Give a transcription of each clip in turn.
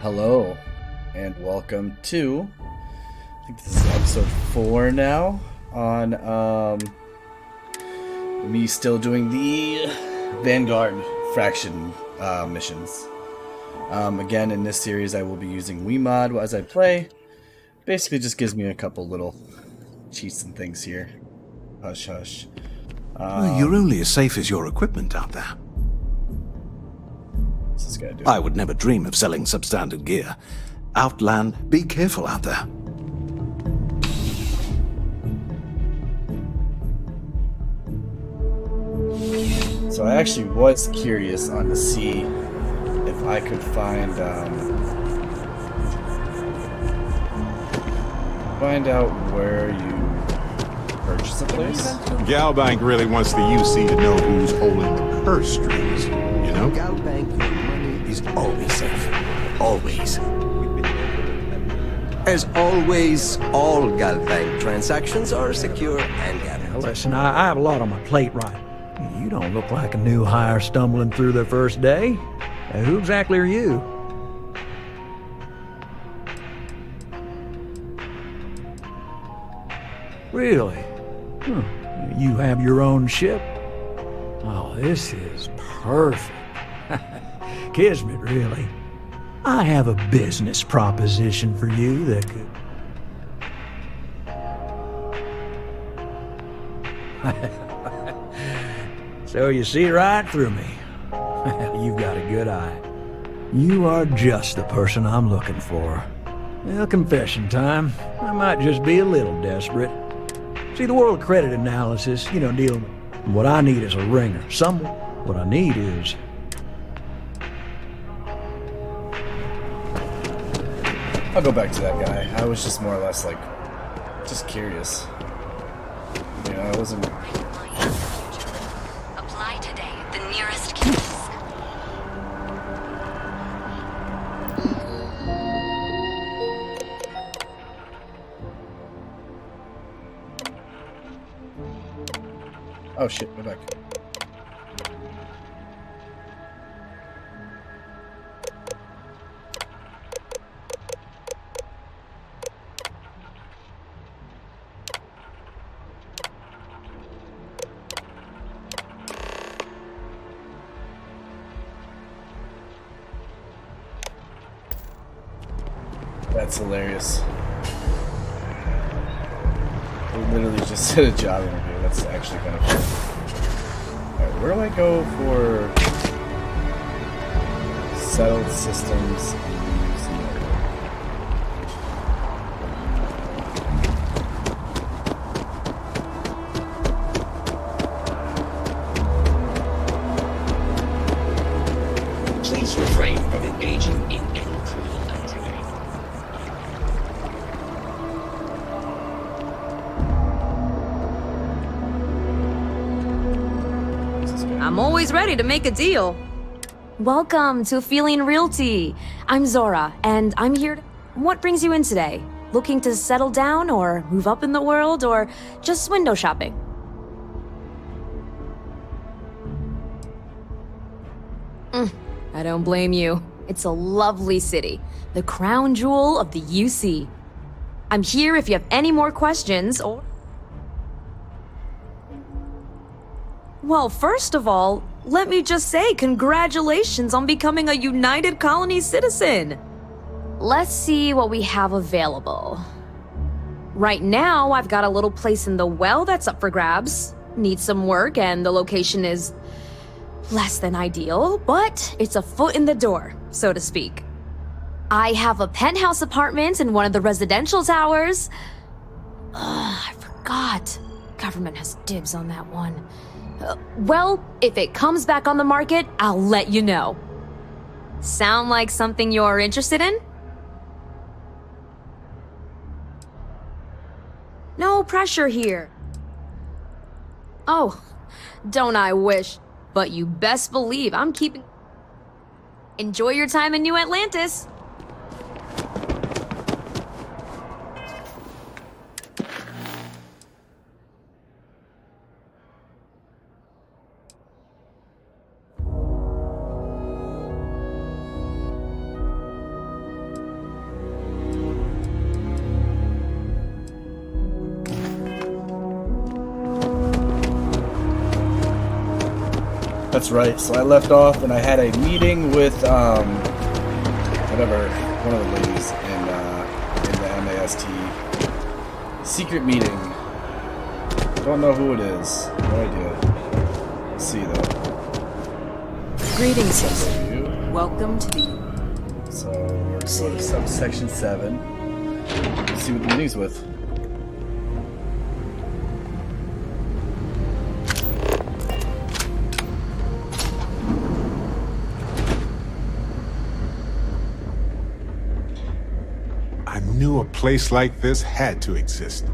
Hello, and welcome to, I think this is episode 4 now, on me still doing the Vanguard faction missions. Again, in this series I will be using WeMod as I play. Basically just gives me a couple little cheats and things here. Hush hush. You're only as safe as your equipment out there. What's this guy doing? I would never dream of selling substandard gear. Outland, be careful out there. So I actually was curious on to see if I could find out where you purchase a place. Galbank really wants the UC to know who's holding the purse strings, you know? Galbank, your money is always safe. Always. As always, all Galbank transactions are secure and guaranteed. Listen, I have a lot on my plate right. You don't look like a new hire stumbling through their first day. Who exactly are you? Really? You have your own ship? Oh, this is perfect. Kismet, really. I have a business proposition for you that could... So you see right through me. You've got a good eye. You are just the person I'm looking for. Well, confession time. I might just be a little desperate. See, the world of credit analysis, dealing with what I need is a ringer. What I need is... I'll go back to that guy. I was just more or less like, just curious. I wasn't... Apply today at the nearest kiosk. Oh shit, go back. That's hilarious. We literally just did a job interview. That's actually kind of fun. Alright, where do I go for settled systems? Please refrain from engaging in any criminal activity. I'm always ready to make a deal. Welcome to Feeling Realty. I'm Zora, and I'm here to... What brings you in today? Looking to settle down, or move up in the world, or just window shopping? I don't blame you. It's a lovely city, the crown jewel of the UC. I'm here if you have any more questions, or... Well, first of all, let me just say congratulations on becoming a United Colony citizen. Let's see what we have available. Right now, I've got a little place in the well that's up for grabs. Needs some work, and the location is less than ideal, but it's a foot in the door, so to speak. I have a penthouse apartment in one of the residential towers. I forgot. Government has dibs on that one. Well, if it comes back on the market, I'll let you know. Sound like something you're interested in? No pressure here. Oh, don't I wish. But you best believe I'm keeping... Enjoy your time in New Atlantis. That's right. So I left off and I had a meeting with whatever, one of the ladies in the MAST. Secret meeting. Don't know who it is. No idea. We'll see though. Greetings. Overview. Welcome to the... So we're going to go to subsection 7. Let's see what the meeting's with. I knew a place like this had to exist.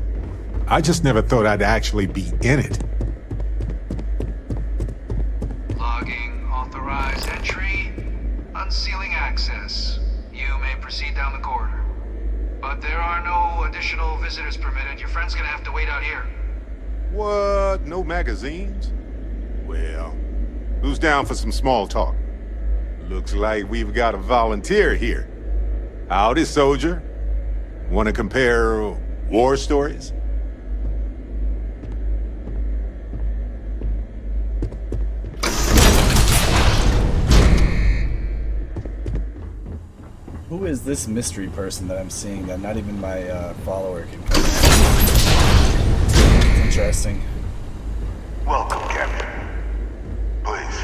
I just never thought I'd actually be in it. Logging, authorized entry, unsealing access. You may proceed down the corridor. But there are no additional visitors permitted. Your friend's gonna have to wait out here. What? No magazines? Well, who's down for some small talk? Looks like we've got a volunteer here. Howdy, soldier. Want to compare war stories? Who is this mystery person that I'm seeing that not even my follower can come? It's interesting. Welcome, Captain. Please,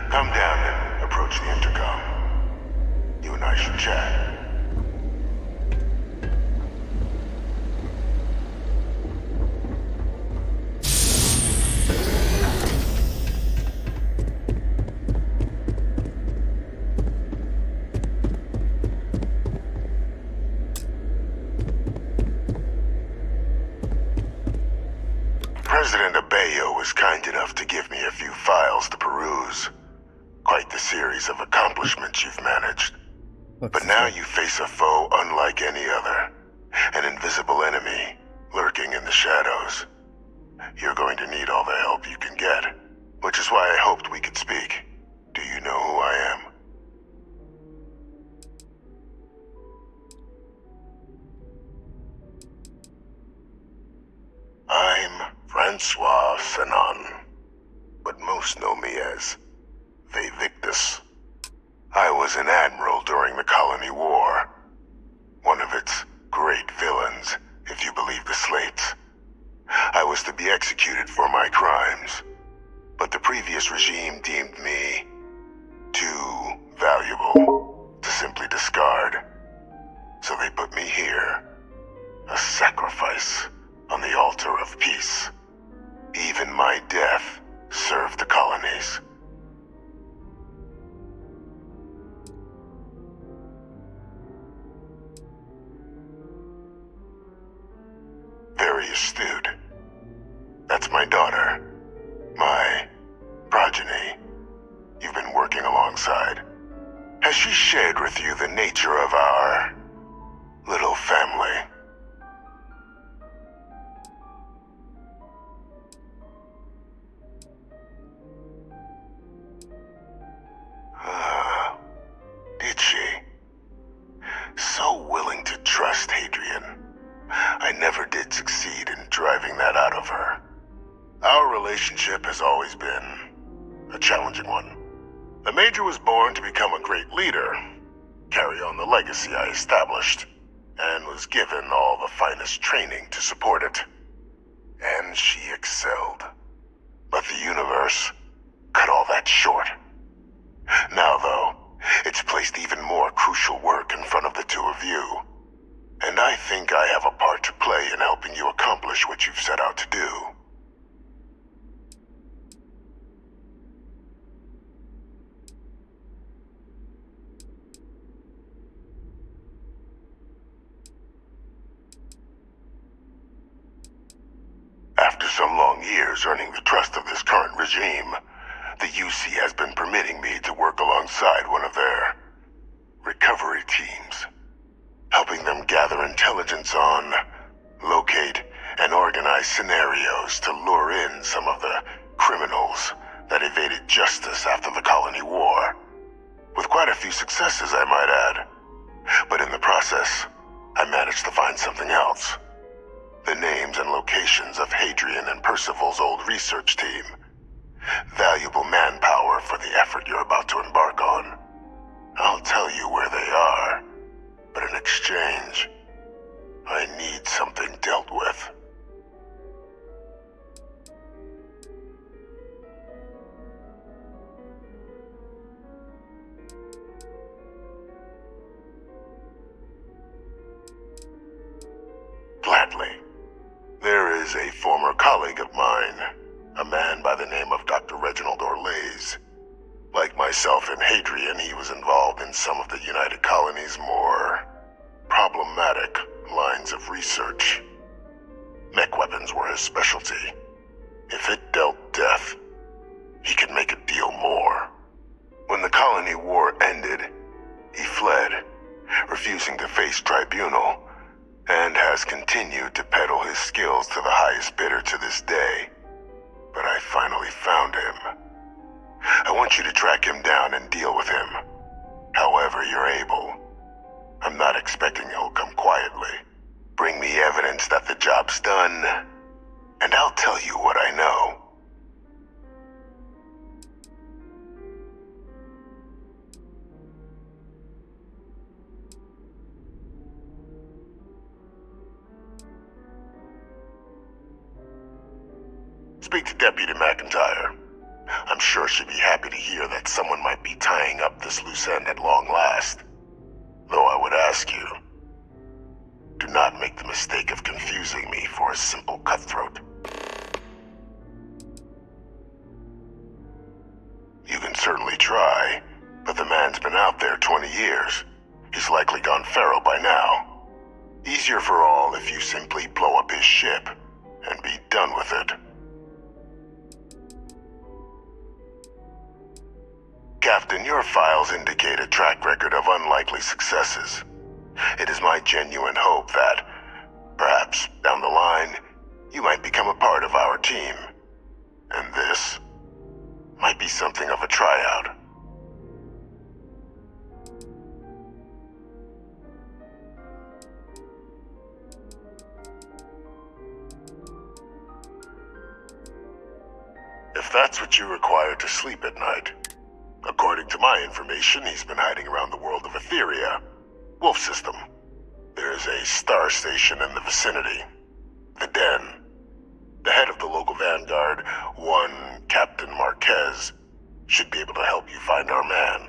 come down and approach the intercom. You and I should chat. President Abeyo was kind enough to give me a few files to peruse. Quite the series of accomplishments you've managed. But now you face a foe unlike any other. An invisible enemy, lurking in the shadows. You're going to need all the help you can get, which is why I hoped we could speak. Do you know who I am? I'm Francois Sanon, but most know me as Victus. I was an admiral during the Colony War. One of its great villains, if you believe the slates. I was to be executed for my crimes, but the previous regime deemed me too valuable to simply discard. So they put me here, a sacrifice on the altar of peace. Even my death served the colonies. Very astute. That's my daughter. My progeny. You've been working alongside. Has she shared with you the nature of our little family? Did she? So willing to trust Hadrian. I never did succeed in driving that out of her. Our relationship has always been a challenging one. The Major was born to become a great leader, carry on the legacy I established, and was given all the finest training to support it. And she excelled. But the universe cut all that short. Now, though, it's placed even more crucial work in front of the two of you. And I think I have a part to play in helping you accomplish what you've set out to do. After some long years earning the trust of this current regime, the UC has been permitting me to work alongside one of their recovery teams, helping them gather intelligence on, locate, and organize scenarios to lure in some of the criminals that evaded justice after the Colony War. With quite a few successes, I might add. But in the process, I managed to find something else. The names and locations of Hadrian and Percival's old research team. Valuable man There is a former colleague of mine, a man by the name of Dr. Reginald Orlays. Like myself and Hadrian, he was involved in some of the United Colony's more problematic lines of research. Mech weapons were his specialty. If it dealt death, he could make a deal more. When the colony war ended, he fled, refusing to face tribunal, and has continued to peddle his skills to the highest bidder to this day. But I finally found him. I want you to track him down and deal with him, however you're able. I'm not expecting he'll come quietly. Bring me evidence that the job's done, and I'll tell you what I know. Speak to Deputy McIntyre. I'm sure she'd be happy to hear that someone might be tying up this loose end at long last. Though I would ask you, do not make the mistake of confusing me for a simple cutthroat. You can certainly try, but the man's been out there 20 years. He's likely gone feral by now. Easier for all if you simply blow up his ship and be done with it. Captain, your files indicate a track record of unlikely successes. It is my genuine hope that, perhaps down the line, you might become a part of our team. And this might be something of a tryout. If that's what you require to sleep at night. According to my information, he's been hiding around the world of Etheria, Wolf System. There's a star station in the vicinity, the Den. The head of the local Vanguard, one Captain Marquez, should be able to help you find our man.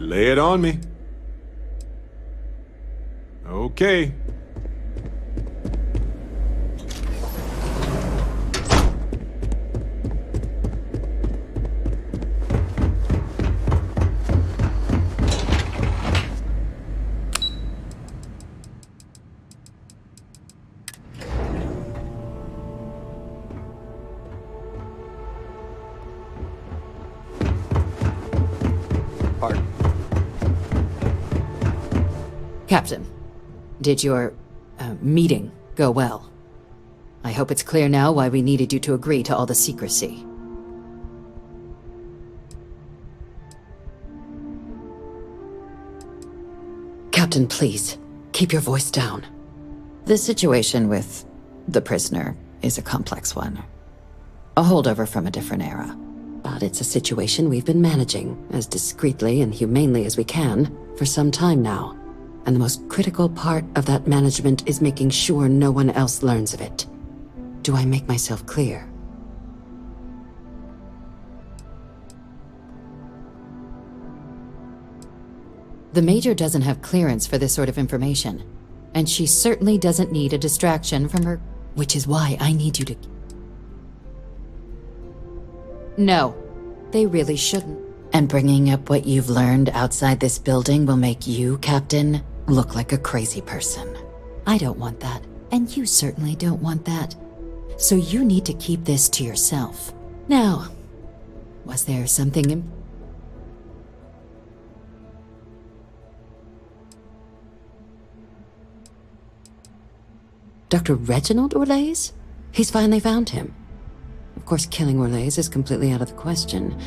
Lay it on me. Okay. Captain, did your meeting go well? I hope it's clear now why we needed you to agree to all the secrecy. Captain, please, keep your voice down. The situation with the prisoner is a complex one. A holdover from a different era. But it's a situation we've been managing as discreetly and humanely as we can for some time now. And the most critical part of that management is making sure no one else learns of it. Do I make myself clear? The Major doesn't have clearance for this sort of information, and she certainly doesn't need a distraction from her, which is why I need you to... No, they really shouldn't. And bringing up what you've learned outside this building will make you, Captain, look like a crazy person. I don't want that, and you certainly don't want that. So you need to keep this to yourself. Now, was there something Dr. Reginald Orlaise? He's finally found him. Of course, killing Orlaise is completely out of the question,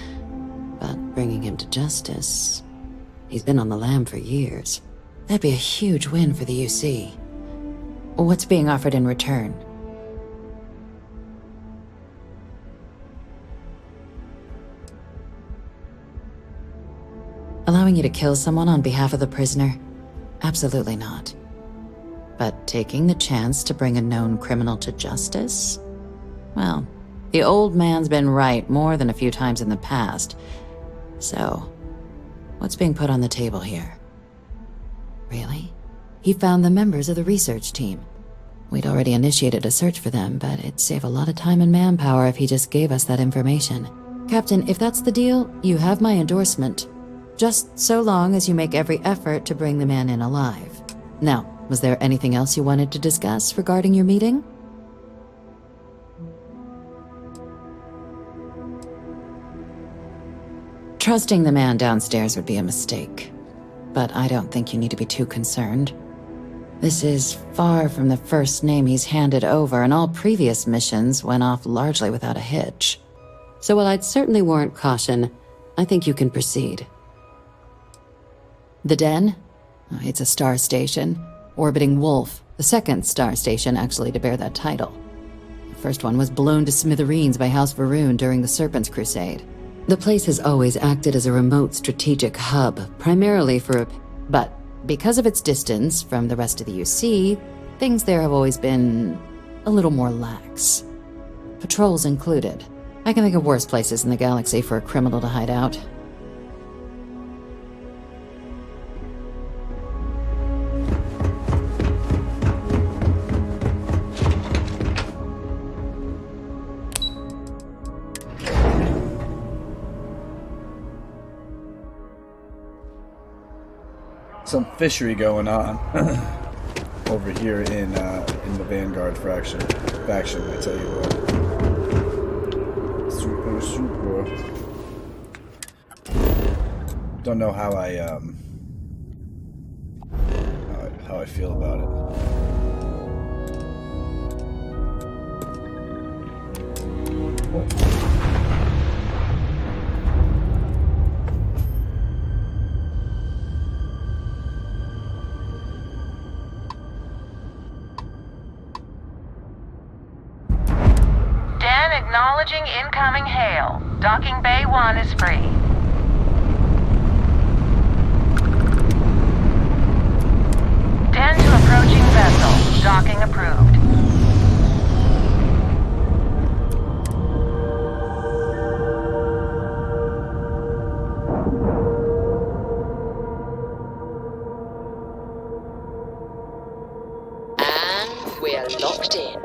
but bringing him to justice... He's been on the lam for years. That'd be a huge win for the UC. What's being offered in return? Allowing you to kill someone on behalf of the prisoner? Absolutely not. But taking the chance to bring a known criminal to justice? Well, the old man's been right more than a few times in the past. So, what's being put on the table here? Really? He found the members of the research team. We'd already initiated a search for them, but it'd save a lot of time and manpower if he just gave us that information. Captain, if that's the deal, you have my endorsement. Just so long as you make every effort to bring the man in alive. Now, was there anything else you wanted to discuss regarding your meeting? Trusting the man downstairs would be a mistake, but I don't think you need to be too concerned. This is far from the first name he's handed over, and all previous missions went off largely without a hitch. So while I'd certainly warrant caution, I think you can proceed. The Den? It's a star station. Orbiting Wolf, the second star station actually to bear that title. The first one was blown to smithereens by House Varun during the Serpent's Crusade. The place has always acted as a remote strategic hub, primarily for but because of its distance from the rest of the UC, things there have always been a little more lax. Patrols included. I can think of worse places in the galaxy for a criminal to hide out. Some fishery going on over here in the Vanguard faction. I tell you what, super. Don't know how I feel about it. Acknowledging incoming hail. Docking Bay 1 is free. Tend to approaching vessel. Docking approved. And we're locked in.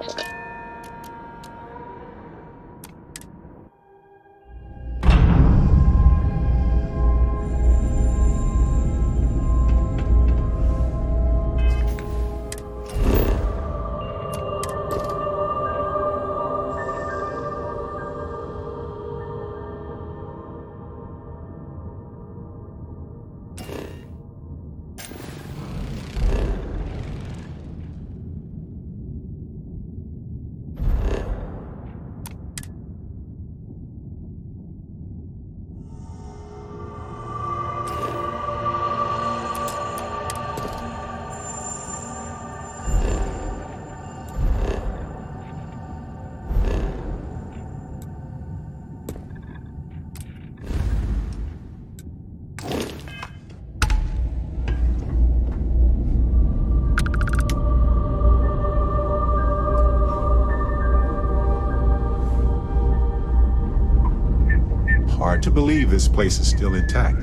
believe this place is still intact.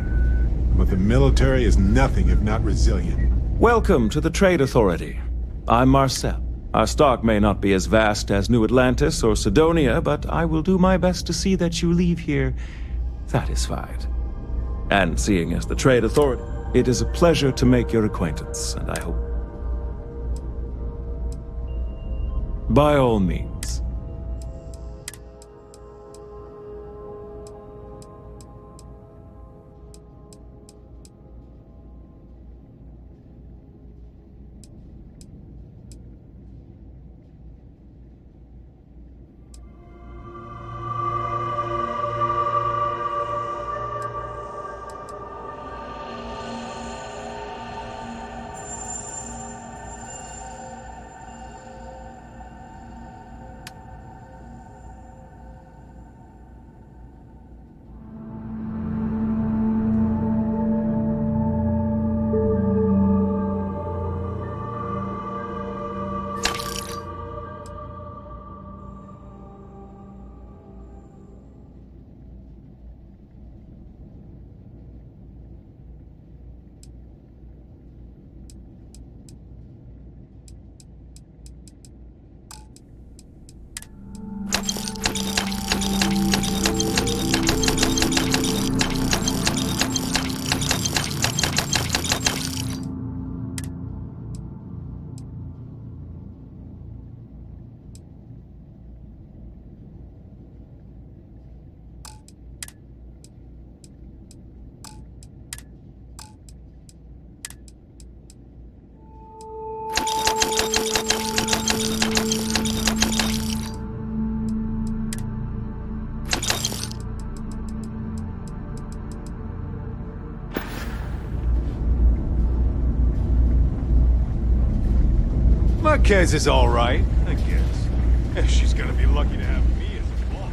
But the military is nothing if not resilient. Welcome to the Trade Authority. I'm Marcel. Our stock may not be as vast as New Atlantis or Sidonia, but I will do my best to see that you leave here satisfied. And seeing as the Trade Authority, it is a pleasure to make your acquaintance, and I hope... By all means. Marquez is all right, I guess. She's gonna be lucky to have me as a boss.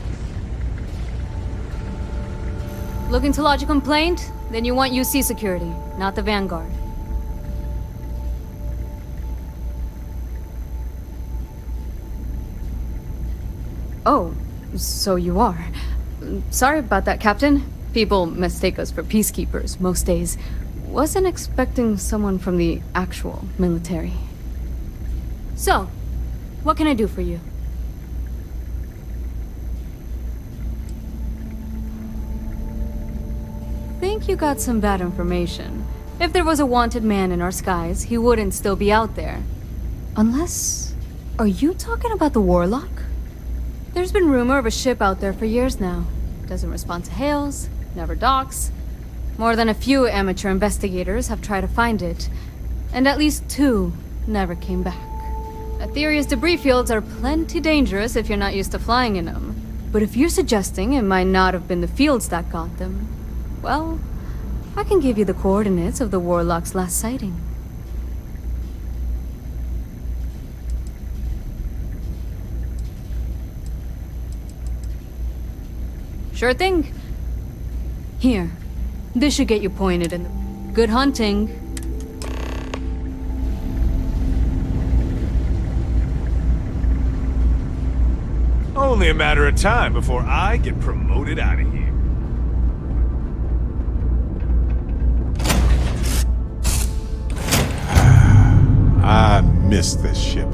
Looking to lodge a complaint? Then you want UC security, not the Vanguard. Oh, so you are. Sorry about that, Captain. People mistake us for peacekeepers most days. Wasn't expecting someone from the actual military. So, what can I do for you? Think you got some bad information. If there was a wanted man in our skies, he wouldn't still be out there. Unless... Are you talking about the Warlock? There's been rumor of a ship out there for years now. Doesn't respond to hails, never docks. More than a few amateur investigators have tried to find it, and at least 2 never came back. Aetherius debris fields are plenty dangerous if you're not used to flying in them. But if you're suggesting it might not have been the fields that got them, well, I can give you the coordinates of the Warlock's last sighting. Sure thing. Here, this should get you pointed in the... Good hunting. Only a matter of time before I get promoted out of here. I miss this ship.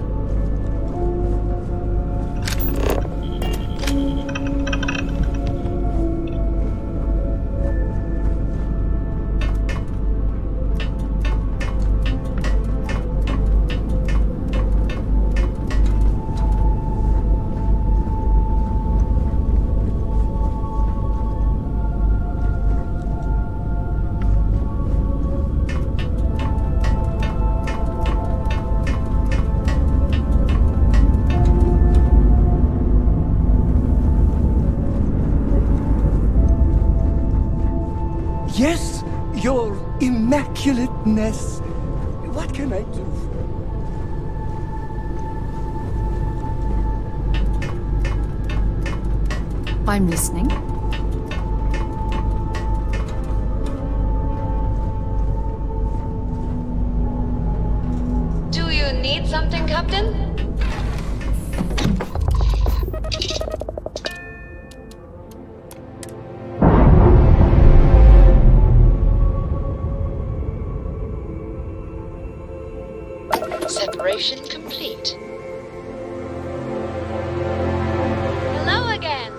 Yes, your immaculateness. What can I do? I'm listening. Do you need something, Captain? Separation complete. Hello again.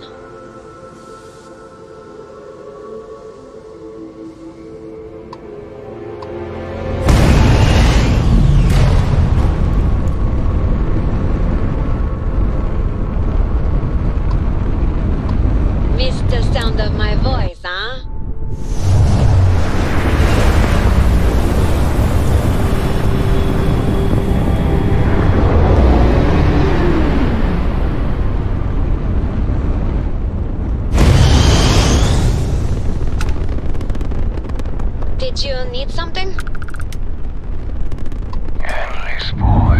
Missed the sound of my voice, huh? Did you need something? Endless boy.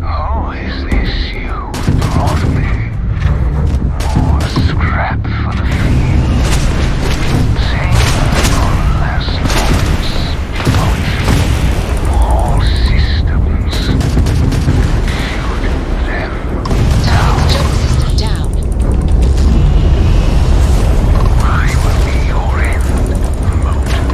Who is this you brought me? More scrap for the field. Savor your last moments. All systems. Shoot them down. Jump system down. I will be your end, motor.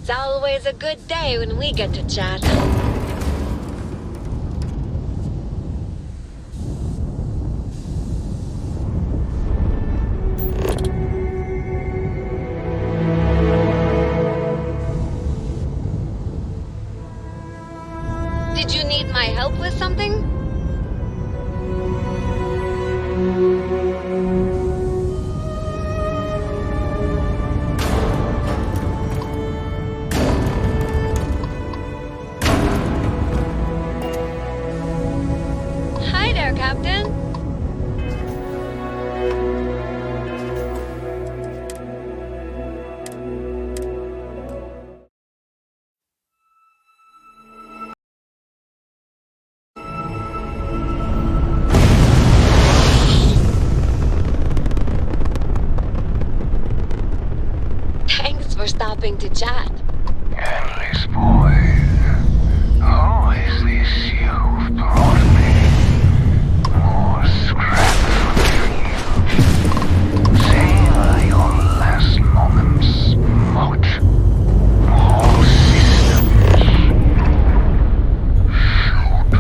It's always a good day when we get to chat. Did you need my help with something? Hi there, Captain. Thanks for stopping to chat. Endless boy. Who is this you've brought me? More scrap for the field. Savor your last moments, moat. All systems. Shoot.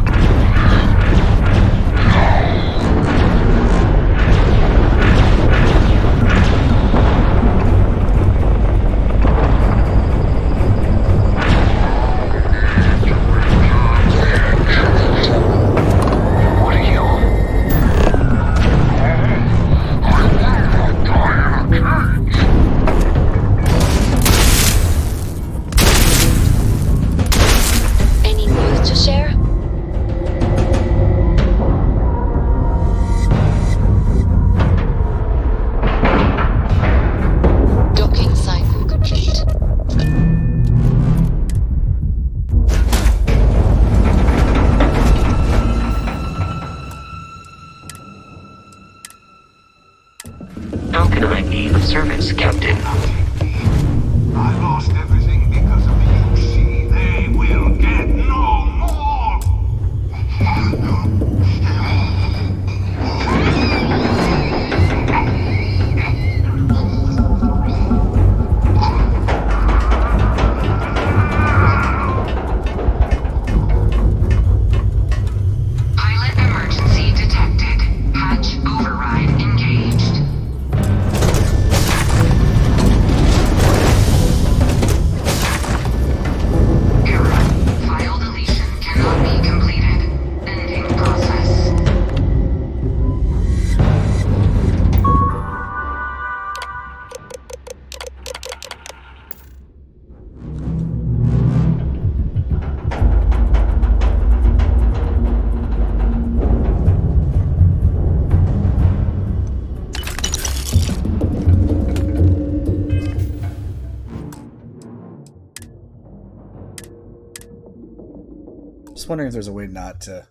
wondering if there's a way not to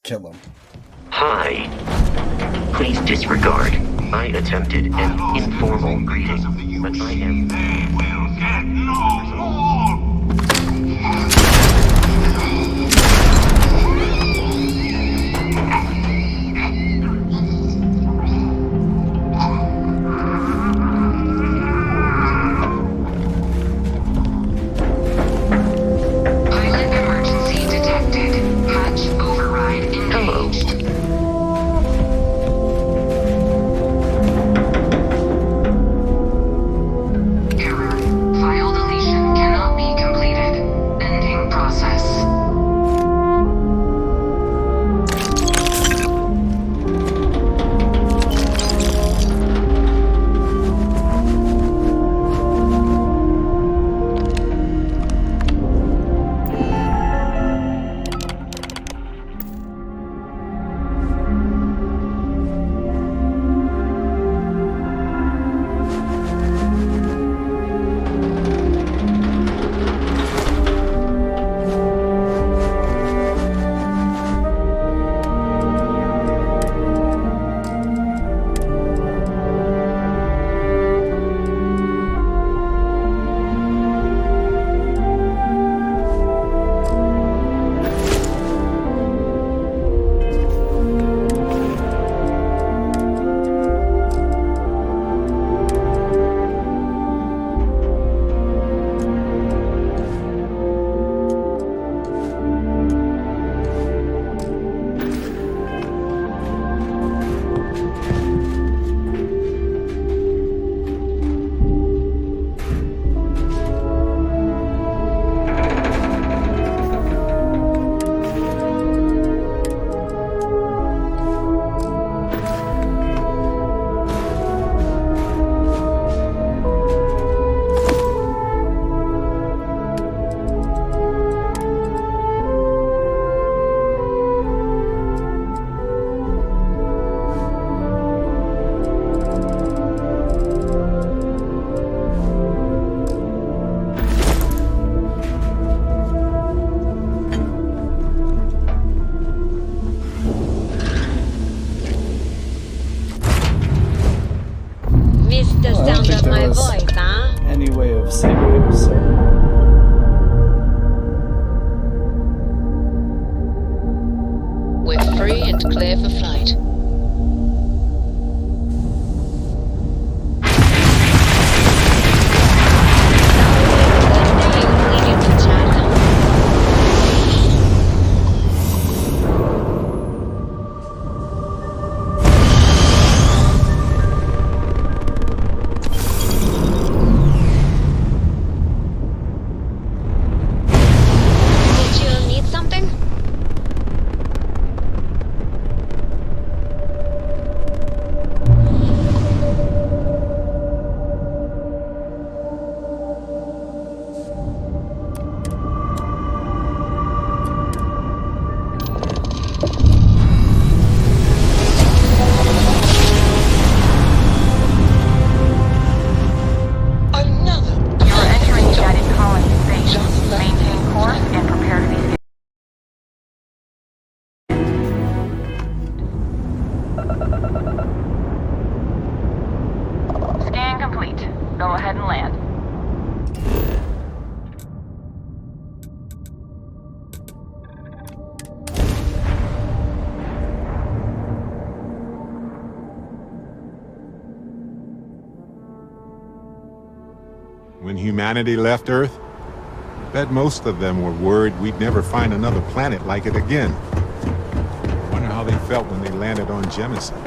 kill him. Hi. Please disregard. I attempted an informal greeting, but I am... They will get no more! Pilot emergency detected. Hatch override engaged. Error. File deletion cannot be completed. Ending process. Missed the I don't sound think of there my was voice, huh? any way of saving him, so... We're free and clear for flight. Did you need something? You're entering United Colony Space. Maintain course and prepare to be... Scan complete. Go ahead and land. When humanity left Earth, I bet most of them were worried we'd never find another planet like it again. Wonder how they felt when they landed on Jemison.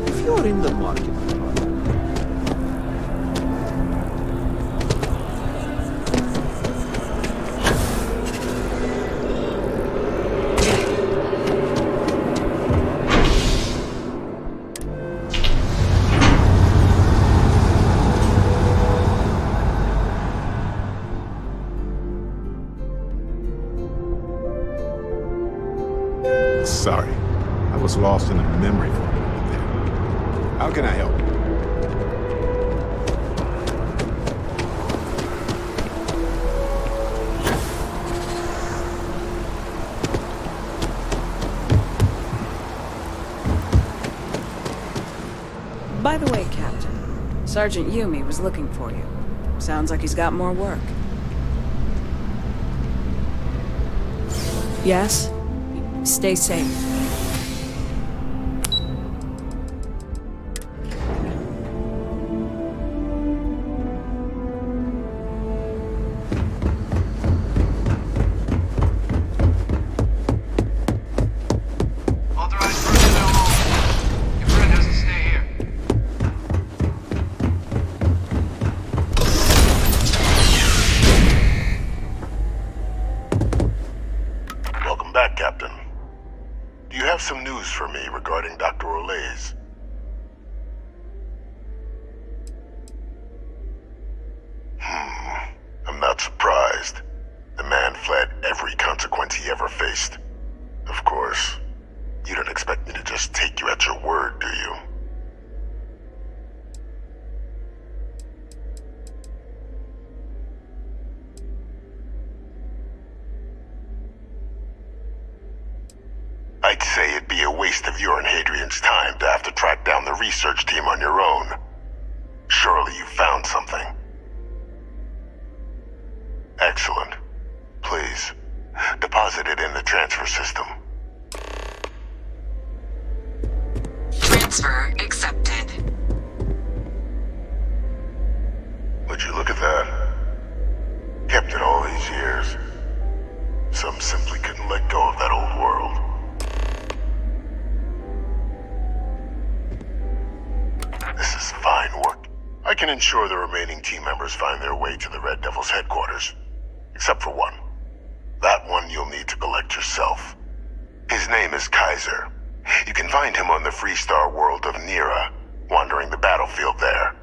If you're in the market, sorry. I was lost in a memory for a moment there. How can I help? By the way, Captain, Sergeant Yumi was looking for you. Sounds like he's got more work. Yes? Stay safe. Authorized personnel only. Your friend has to stay here. Welcome back, Captain. Do you have some news for me regarding Dr. Olays? I'm not surprised. The man fled every consequence he ever faced. Of course, you don't expect me to just take you at your word, do you? I'd say it'd be a waste of your and Hadrian's time to have to track down the research team on your own. Surely you found something. Excellent. Please, deposit it in the transfer system. Transfer accepted. Would you look at that? Kept it all these years. Some simply couldn't let go of that old world. This is fine work. I can ensure the remaining team members find their way to the Red Devil's headquarters. Except for one. That one you'll need to collect yourself. His name is Kaiser. You can find him on the Freestar world of Nira, wandering the battlefield there.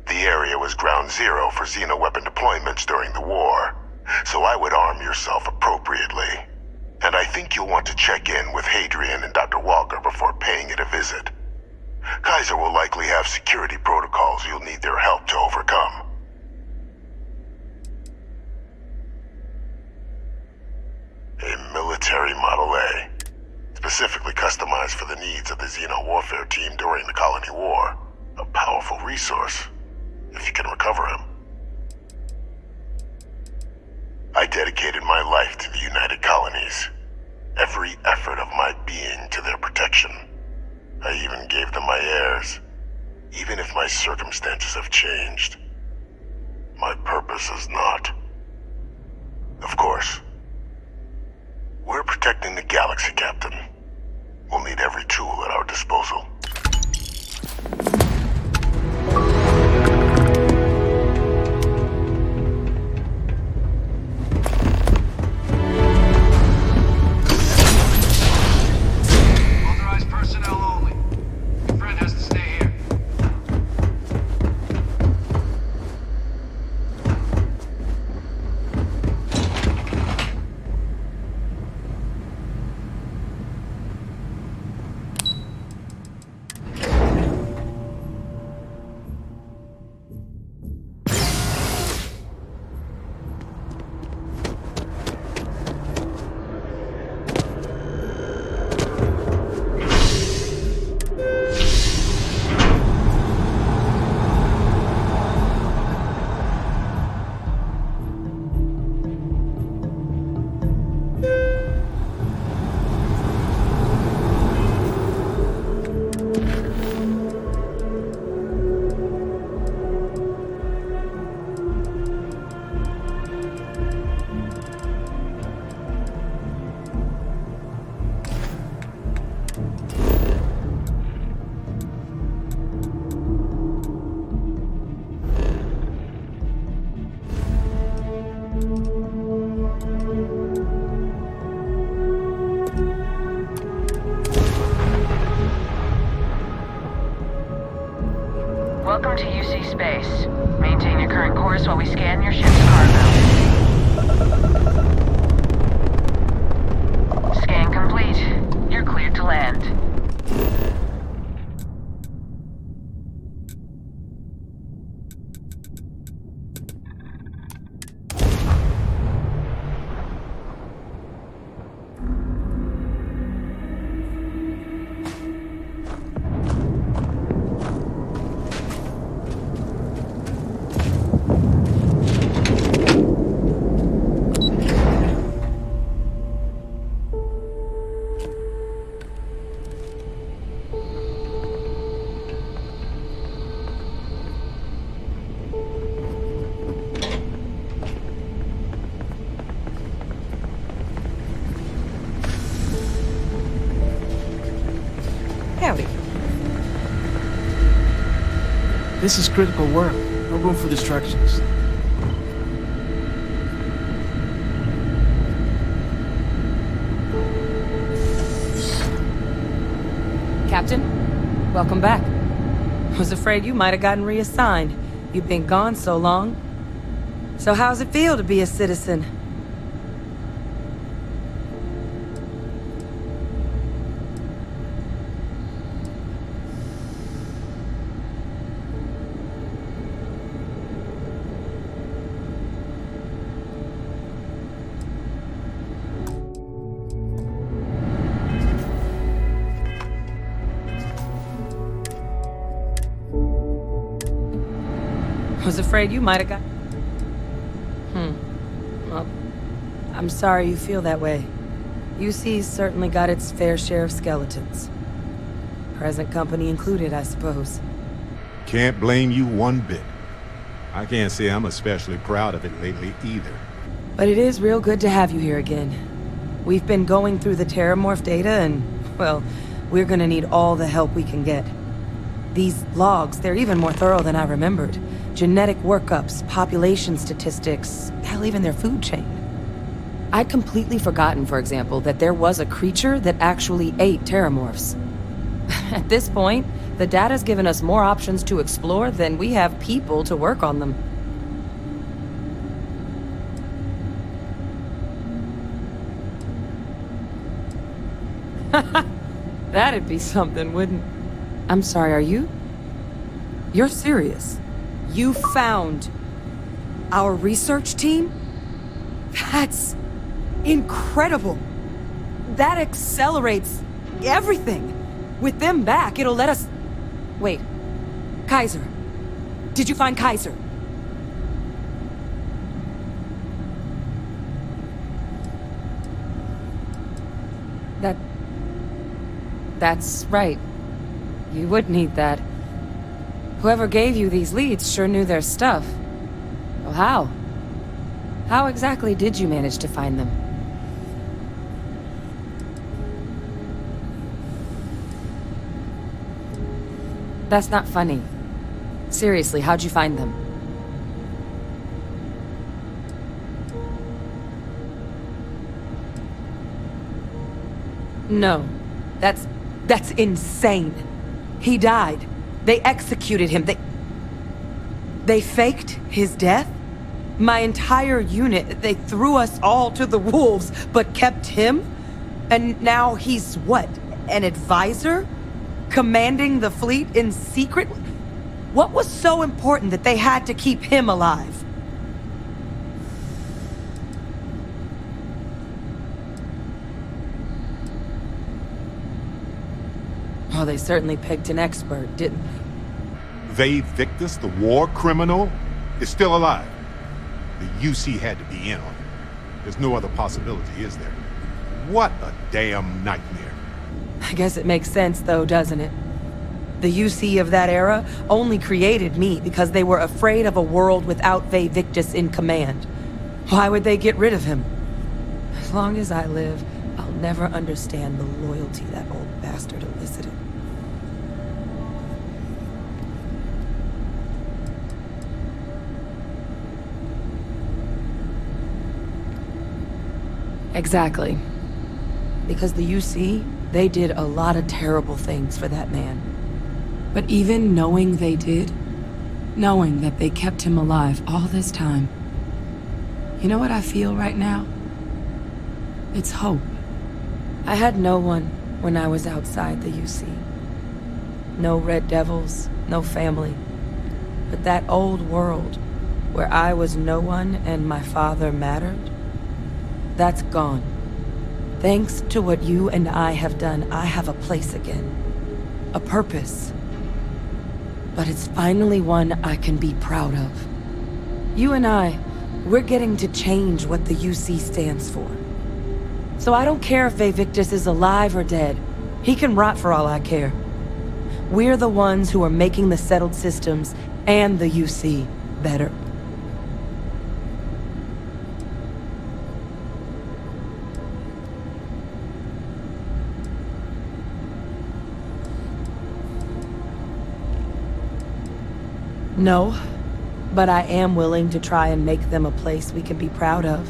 The area was ground zero for xeno-weapon deployments during the war, so I would arm yourself appropriately. And I think you'll want to check in with Hadrian and Dr. Walker before paying it a visit. Kaiser will likely have security protocols you'll need their help to overcome. A military Model A, specifically customized for the needs of the Xeno warfare team during the Colony War. A powerful resource, if you can recover him. I dedicated my life to the United Colonies, every effort of my being to their protection. I even gave them my heirs, even if my circumstances have changed. My purpose is not. Of course. We're protecting the galaxy, Captain. We'll need every tool at our disposal. Authorized personnel only. Your friend has to stay here. This is critical work. No room for distractions. Captain, welcome back. Was afraid you might have gotten reassigned. You've been gone so long. So how's it feel to be a citizen? Was afraid you might have got... Well, I'm sorry you feel that way. UC's certainly got its fair share of skeletons. Present company included, I suppose. Can't blame you one bit. I can't say I'm especially proud of it lately either. But it is real good to have you here again. We've been going through the Terramorph data and, well, we're gonna need all the help we can get. These logs, they're even more thorough than I remembered. Genetic workups, population statistics, hell, even their food chain. I'd completely forgotten, for example, that there was a creature that actually ate Terramorphs. At this point, the data's given us more options to explore than we have people to work on them. That'd be something, wouldn't... I'm sorry, are you? You're serious? You found our research team? That's incredible. That accelerates everything. With them back, it'll let us... Wait. Kaiser. Did you find Kaiser? That's right. You would need that. Whoever gave you these leads sure knew their stuff. Well, how? How exactly did you manage to find them? That's not funny. Seriously, how'd you find them? No. That's insane. He died. They executed him. They faked his death? My entire unit, they threw us all to the wolves, but kept him? And now he's what? An advisor? Commanding the fleet in secret? What was so important that they had to keep him alive? Oh, they certainly picked an expert, didn't they? Victus, the war criminal, is still alive. The UC had to be in on it. There's no other possibility, is there? What a damn nightmare. I guess it makes sense, though, doesn't it? The UC of that era only created me because they were afraid of a world without Victus in command. Why would they get rid of him? As long as I live, I'll never understand the loyalty that old bastard elicited. Exactly. Because the UC, they did a lot of terrible things for that man. But even knowing they did, knowing that they kept him alive all this time, you know what I feel right now? It's hope. I had no one when I was outside the UC. No Red Devils, no family. But that old world, where I was no one and my father mattered, that's gone. Thanks to what you and I have done, I have a place again. A purpose. But it's finally one I can be proud of. You and I, we're getting to change what the UC stands for. So I don't care if Victus is alive or dead. He can rot for all I care. We're the ones who are making the settled systems and the UC better. No, but I am willing to try and make them a place we can be proud of.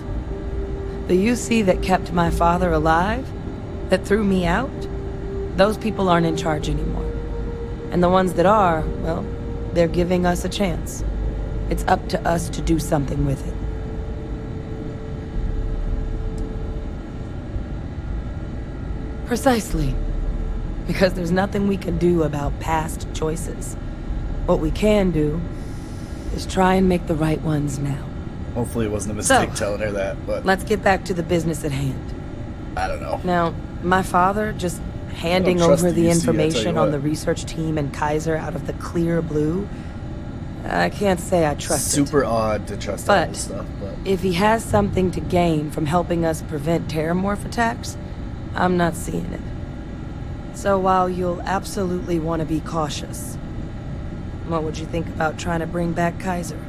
The UC that kept my father alive, that threw me out, those people aren't in charge anymore. And the ones that are, well, they're giving us a chance. It's up to us to do something with it. Precisely. Because there's nothing we can do about past choices. What we can do is try and make the right ones now. Hopefully it wasn't a mistake So, telling her that, but let's get back to the business at hand. I don't know. Now, my father just handing trust over the the UC, I'll tell you information on what. the research team and Kaiser out of the clear blue, I can't say I trust it. Super odd to trust all But this stuff, but if he has something to gain from helping us prevent terramorph attacks, I'm not seeing it. So while you'll absolutely want to be cautious, what would you think about trying to bring back Kaiser?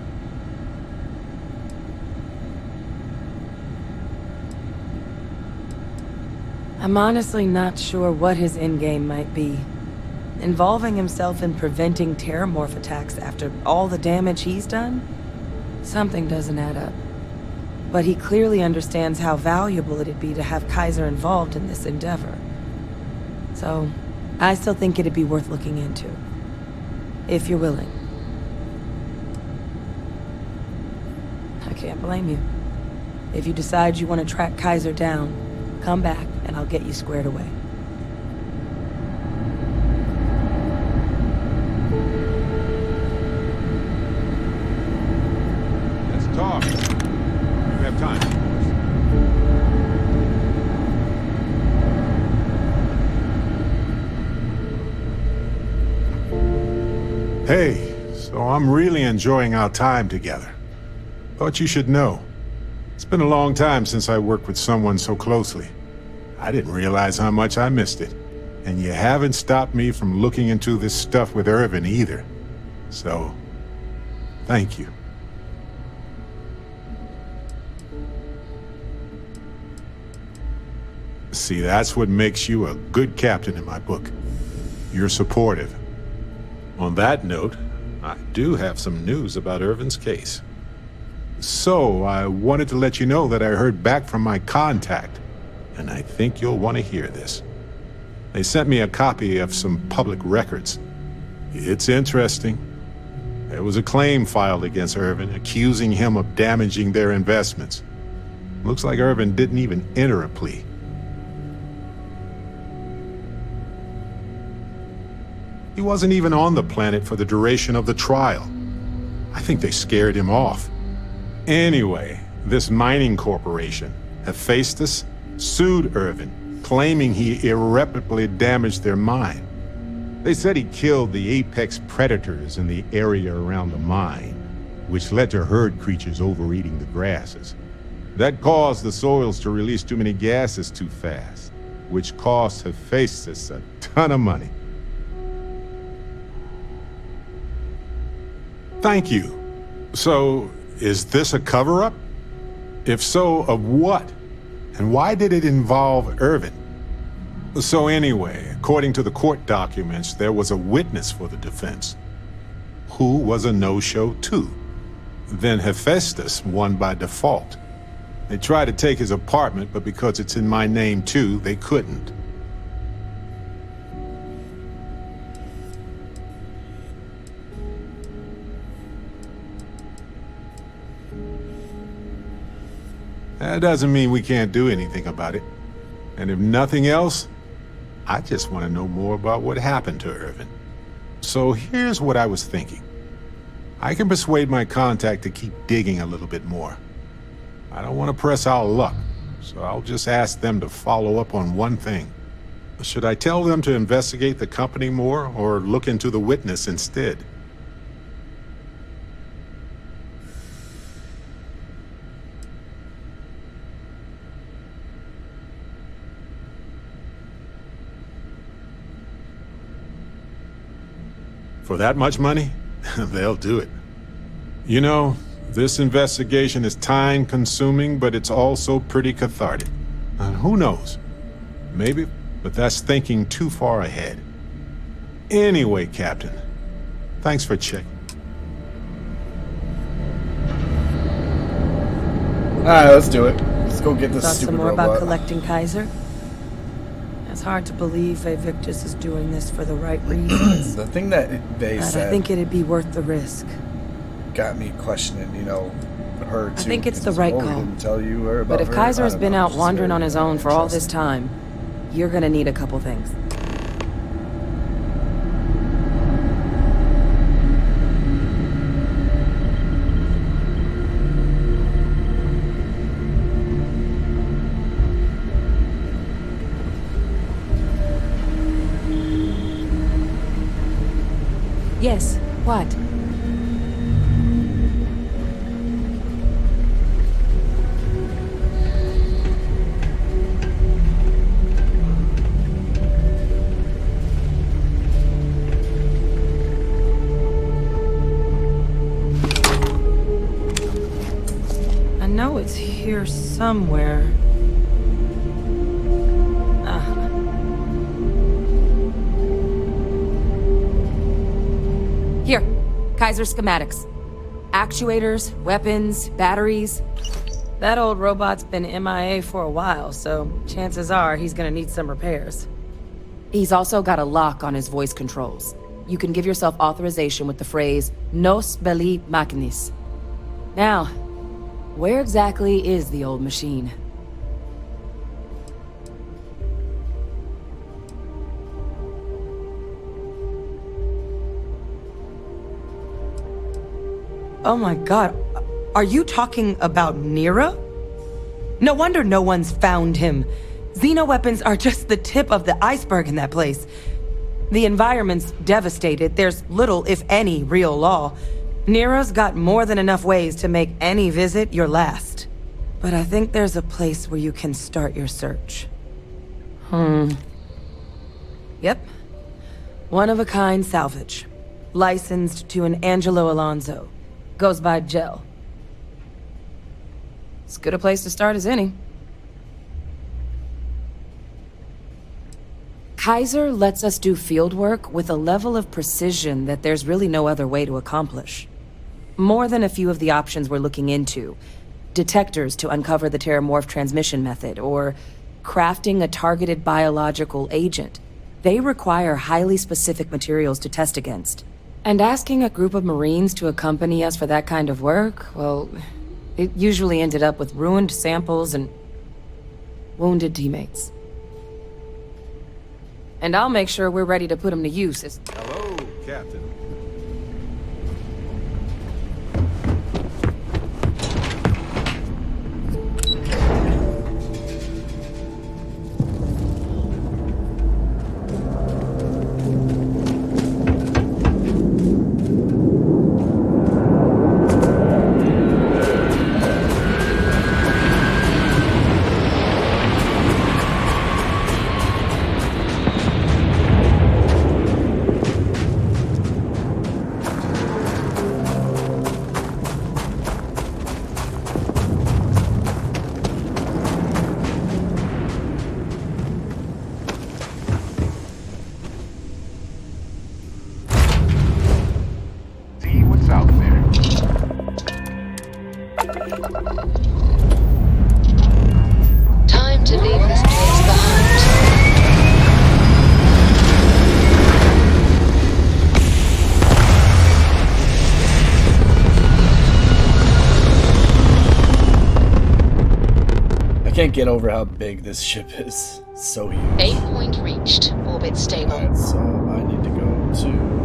I'm honestly not sure what his endgame might be. Involving himself in preventing terramorph attacks after all the damage he's done? Something doesn't add up. But he clearly understands how valuable it'd be to have Kaiser involved in this endeavor. So, I still think it'd be worth looking into. If you're willing. I can't blame you. If you decide you want to track Kaiser down, come back and I'll get you squared away. Let's talk. You have time. Hey, so I'm really enjoying our time together. Thought you should know. It's been a long time since I worked with someone so closely. I didn't realize how much I missed it. And you haven't stopped me from looking into this stuff with Irvin either. So, thank you. See, that's what makes you a good captain in my book. You're supportive. On that note, I do have some news about Irvin's case. So, I wanted to let you know that I heard back from my contact, and I think you'll want to hear this. They sent me a copy of some public records. It's interesting. There was a claim filed against Irvin, accusing him of damaging their investments. Looks like Irvin didn't even enter a plea. He wasn't even on the planet for the duration of the trial. I think they scared him off. Anyway, this mining corporation, Hephaestus, sued Irvin, claiming he irreparably damaged their mine. They said he killed the apex predators in the area around the mine, which led to herd creatures overeating the grasses. That caused the soils to release too many gases too fast, which cost Hephaestus a ton of money. Thank you. So, is this a cover-up? If so, of what? And why did it involve Irvin? So anyway, according to the court documents, there was a witness for the defense, who was a no-show too. Then Hephaestus won by default. They tried to take his apartment, but because it's in my name too, they couldn't. That doesn't mean we can't do anything about it. And if nothing else, I just want to know more about what happened to Irvin. So here's what I was thinking. I can persuade my contact to keep digging a little bit more. I don't want to press our luck, so I'll just ask them to follow up on one thing. Should I tell them to investigate the company more, or look into the witness instead? For that much money? They'll do it. You know, this investigation is time-consuming, but it's also pretty cathartic. And who knows? Maybe, but that's thinking too far ahead. Anyway, Captain, thanks for checking. Alright, let's do it. Let's go get this Thought stupid some more robot. about collecting Kaiser? It's hard to believe Victus is doing this for the right reasons. The thing that they But said I think it'd be worth the risk. got me questioning, her too. I think it's the because, right we call. didn't tell you her about But if her. Kaiser I has don't been know, out she's wandering very on his own for all this interesting. time, you're gonna need a couple things. Yes, what? I know it's here somewhere. Here, Kaiser schematics. Actuators, weapons, batteries. That old robot's been MIA for a while, so chances are he's gonna need some repairs. He's also got a lock on his voice controls. You can give yourself authorization with the phrase, Nos belli machinis. Now, where exactly is the old machine? Oh my god, are you talking about Nira? No wonder no one's found him. Xenoweapons are just the tip of the iceberg in that place. The environment's devastated, there's little, if any, real law. Nira's got more than enough ways to make any visit your last. But I think there's a place where you can start your search. Yep. One-of-a-kind salvage. Licensed to an Angelo Alonso. Goes by Gel. As good a place to start as any. Kaiser lets us do field work with a level of precision that there's really no other way to accomplish. More than a few of the options we're looking into. Detectors to uncover the Terramorph transmission method, or crafting a targeted biological agent. They require highly specific materials to test against. And asking a group of Marines to accompany us for that kind of work, well, it usually ended up with ruined samples and wounded teammates. And I'll make sure we're ready to put them to use. Hello, Captain. Time to leave this place behind. I can't get over how big this ship is. It's so huge. Aim point reached. Orbit stable. Alright, so I need to go to...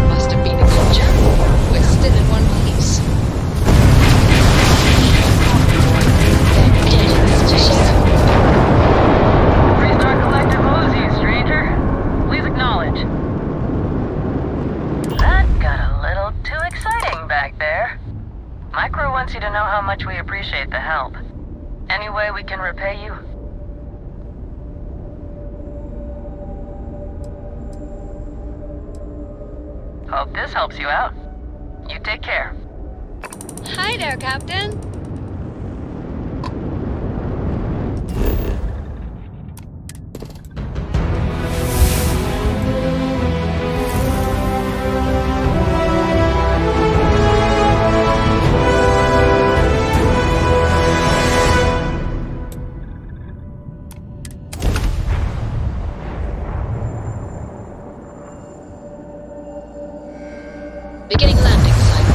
Must have been a good jump. We're still in one piece. They're getting this just... Freestar Collective owes you, stranger. Please acknowledge. That got a little too exciting back there. My crew wants you to know how much we appreciate the help. Any way we can repay you? Hope this helps you out. You take care. Hi there, Captain. Beginning landing cycle.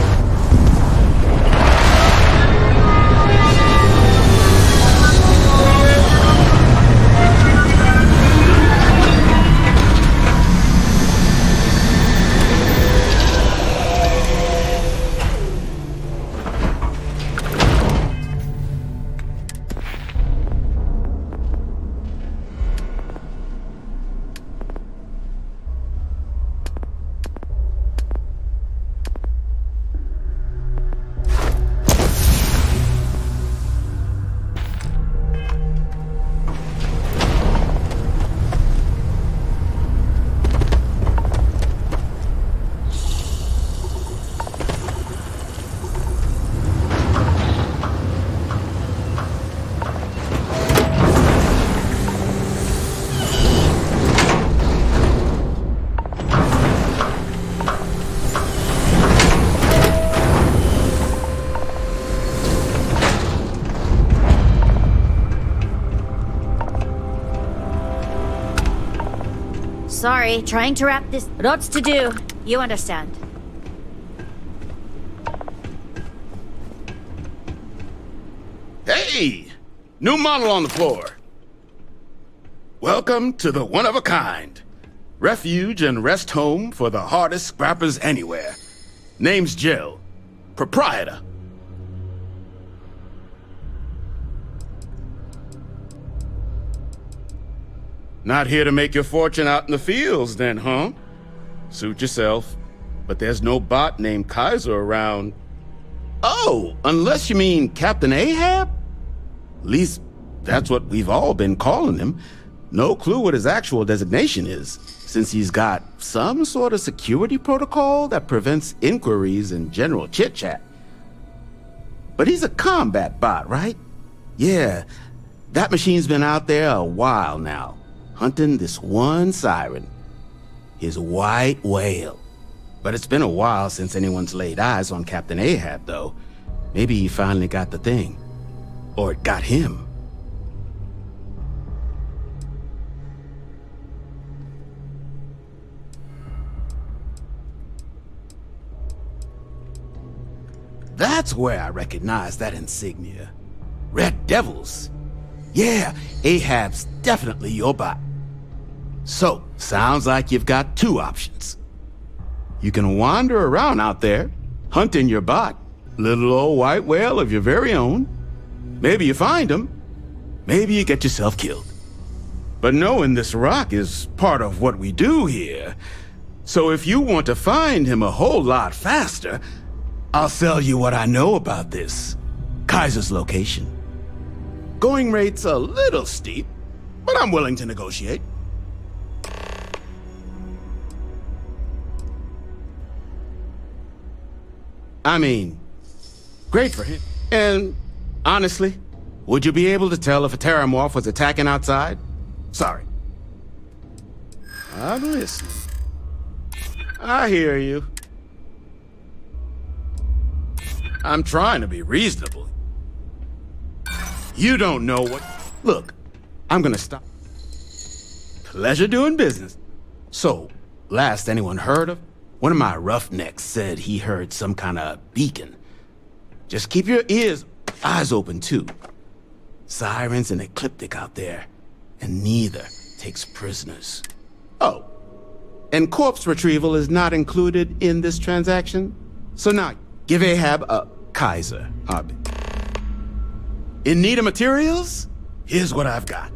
Sorry, trying to wrap this. Lots to do. You understand. Hey! New model on the floor. Welcome to the one-of-a-kind. Refuge and rest home for the hardest scrappers anywhere. Name's Jill. Proprietor. Not here to make your fortune out in the fields then, huh? Suit yourself. But there's no bot named Kaiser around. Oh, unless you mean Captain Ahab? At least, that's what we've all been calling him. No clue what his actual designation is, since he's got some sort of security protocol that prevents inquiries and general chit-chat. But he's a combat bot, right? Yeah, that machine's been out there a while now, hunting this one siren, his white whale. But it's been a while since anyone's laid eyes on Captain Ahab, though. Maybe he finally got the thing. Or it got him. That's where I recognize that insignia. Red Devils. Yeah, Ahab's definitely your bot. So, sounds like you've got two options. You can wander around out there, hunting your bot, little old white whale of your very own. Maybe you find him, maybe you get yourself killed. But knowing this rock is part of what we do here. So if you want to find him a whole lot faster, I'll sell you what I know about this. Kaiser's location. Going rate's a little steep, but I'm willing to negotiate. I mean, great for him. And honestly, would you be able to tell if a Terramorph was attacking outside? Sorry. I'm listening. I hear you. I'm trying to be reasonable. You don't know what... Look, I'm gonna stop. Pleasure doing business. So, last anyone heard of? One of my roughnecks said he heard some kind of beacon. Just keep your eyes open too. Sirens and Ecliptic out there, and neither takes prisoners. Oh, and corpse retrieval is not included in this transaction. So now, give Ahab a Kaiser, Harvey. In need of materials? Here's what I've got.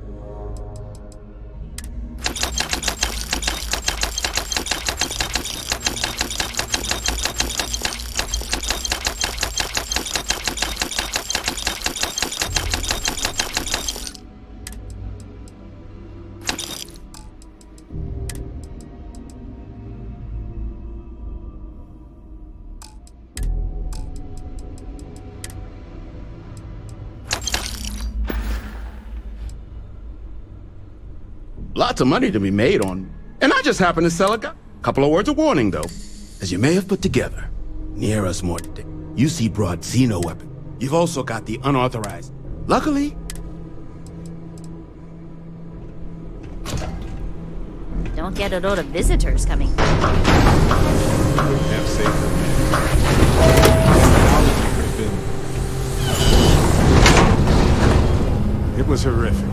Lots of money to be made on. And I just happen to sell a couple of words of warning, though. As you may have put together, near us more today, UC brought Xeno weapon. You've also got the unauthorized. Luckily... Don't get a load of visitors coming. Have safer. It was horrific.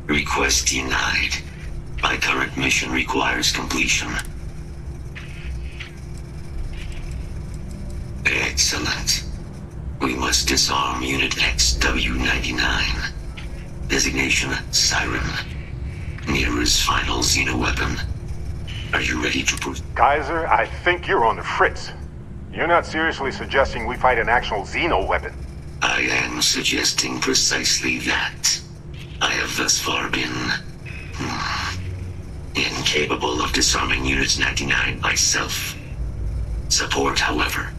Request denied. My current mission requires completion. Excellent. We must disarm Unit XW-99. Designation Siren. Mirror's final Xeno weapon. Are you ready to Kaiser, I think you're on the fritz. You're not seriously suggesting we fight an actual Xeno weapon? I am suggesting precisely that. I have thus far been... incapable of disarming Unit 99 myself. Support, however.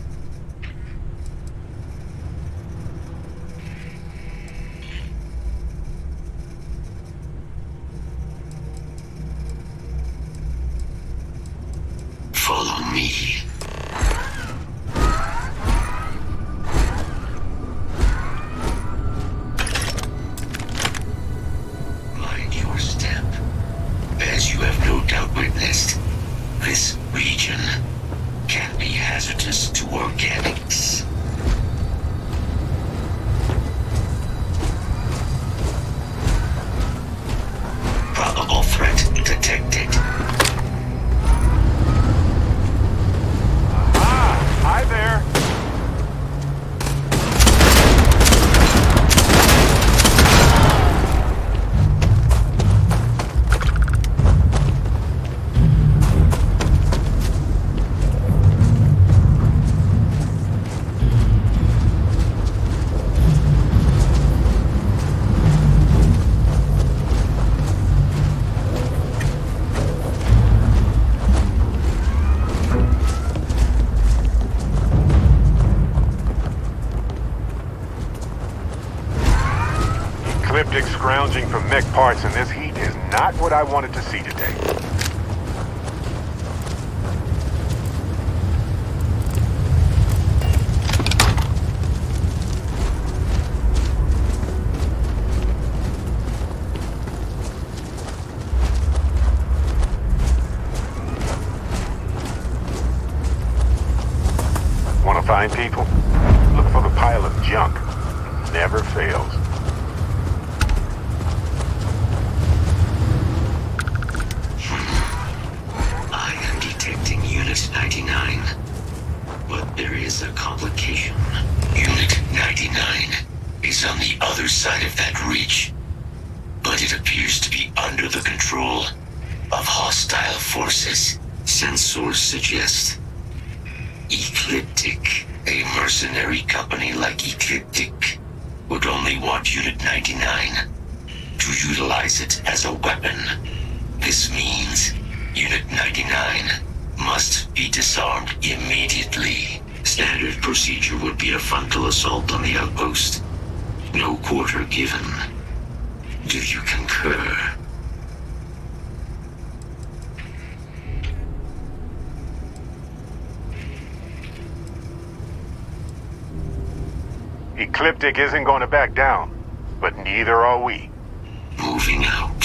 Follow me. Mind your step. As you have no doubt witnessed, this region can be hazardous to organics. Probable threat detected. Hi there. scrounging for mech parts in this heat is not what I wanted to see today. Want to find people? Look for the pile of junk. Never fails. I am detecting Unit 99. But there is a complication. Unit 99 is on the other side of that ridge. But it appears to be under the control of hostile forces. Sensors suggest Ecliptic, a mercenary company like Ecliptic, would only want Unit 99 to utilize it as a weapon. This means Unit 99 must be disarmed immediately. Standard procedure would be a frontal assault on the outpost. No quarter given. Do you concur? Ecliptic isn't going to back down, but neither are we. Moving out.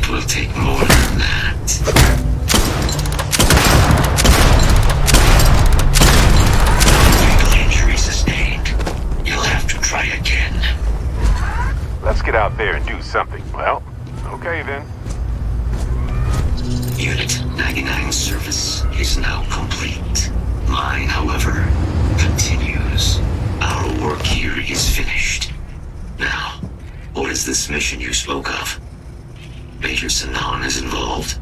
It will take more than that. Fatal injury sustained. You'll have to try again. Let's get out there and do something. Well, okay then. Unit 99 service is now complete. Mine, however, continues. Our work here is finished. Now, what is this mission you spoke of? Major Sinan is involved?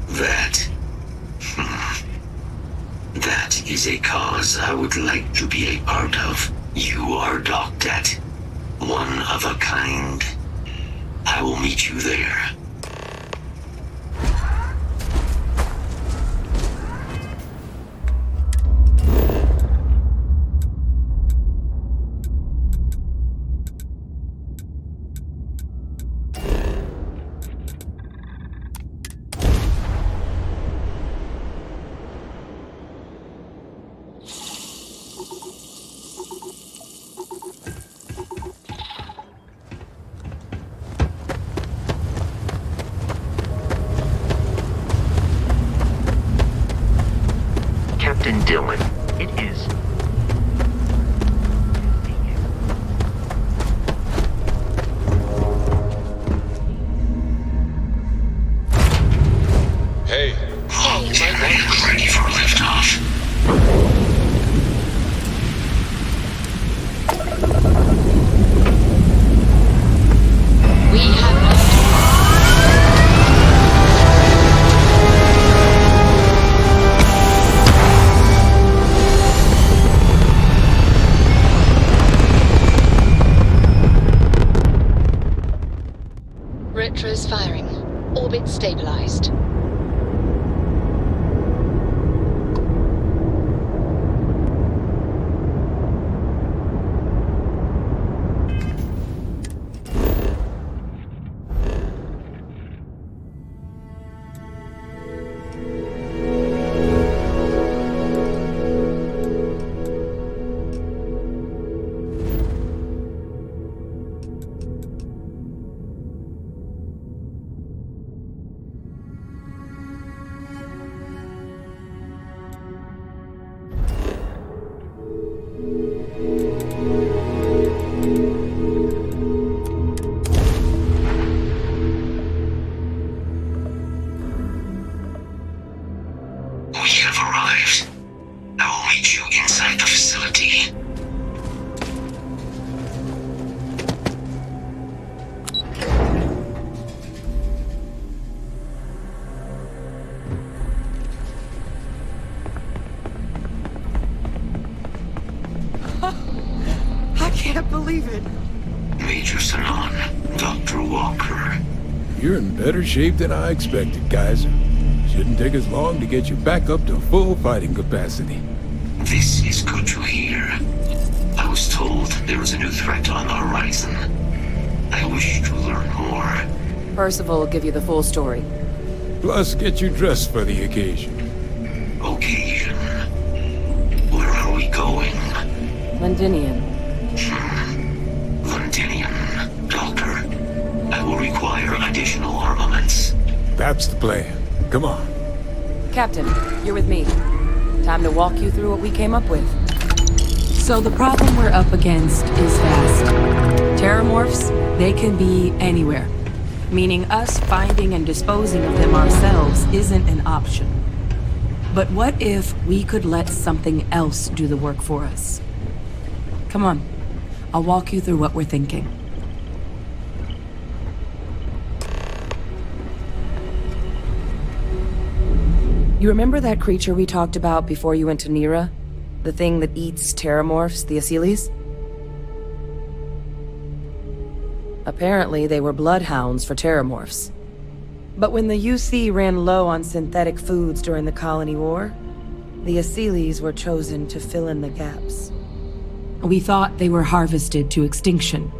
That... that is a cause I would like to be a part of. You are docked at one of a kind. I will meet you there. Captain Dillon, it is. Hey. Ready for liftoff. We have Retros firing. Orbit stabilized. I can't believe it. Major Sinan, Dr. Walker. You're in better shape than I expected, Kaiser. Shouldn't take us long to get you back up to full fighting capacity. This is good to hear. I was told there was a new threat on the horizon. I wish to learn more. Percival will give you the full story. Plus, get you dressed for the occasion. Occasion? Where are we going? Londinium. Londinium, Doctor. I will require additional armaments. That's the plan. Come on. Captain, you're with me. Time to walk you through what we came up with. So the problem we're up against is vast. Terramorphs, they can be anywhere. Meaning us finding and disposing of them ourselves isn't an option. But what if we could let something else do the work for us? Come on. I'll walk you through what we're thinking. You remember that creature we talked about before you went to Nira? The thing that eats terramorphs, the Asyles? Apparently, they were bloodhounds for terramorphs. But when the UC ran low on synthetic foods during the Colony War, the Asyles were chosen to fill in the gaps. We thought they were harvested to extinction.